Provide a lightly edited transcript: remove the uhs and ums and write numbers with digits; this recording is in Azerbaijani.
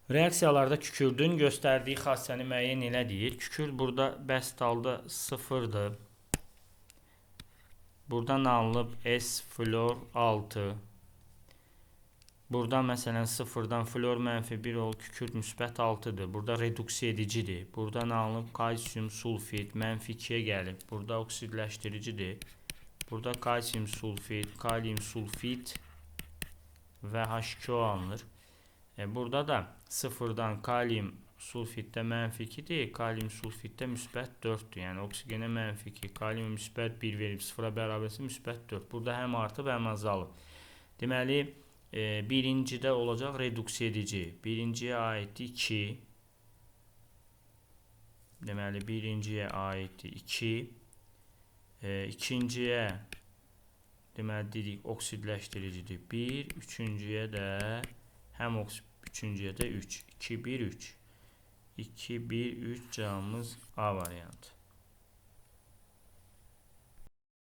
Reaksiyalarda kükürdün göstərdiyi xassəni müəyyən elə deyir. Kükürd burada bəst halda 0-dır. Buradan alınıb S flor 6. Burada məsələn 0-dan flor -1 ol, kükürd müsbət 6-dır. Burada reduksiya edicidir. Buradan alınıb kalsium sulfit -2-yə gəlib. Burada oksidləşdiricidir. Burada kalsium sulfit, kalium sulfit və H2O alınır. Burada da 0-dan kalium sulfitdə -2-dir, kalium sulfitdə müsbət 4-dür. Yəni oksigenə -2, kalium müsbət 1 verib 0-a bərabərsə müsbət 4. Burada həm artıb, həm azalıb. Deməli, birincidə olacaq reduksiya edici. Birinciyə aiddir 2. Deməli, birinciyə aiddir 2. İkinciyə deməli dedik oksidləşdiricidir 1. Üçüncüyə də həm üçüncüyə də 3. 2, 1, 3. 2, 1, 3 cavabımız A variantı.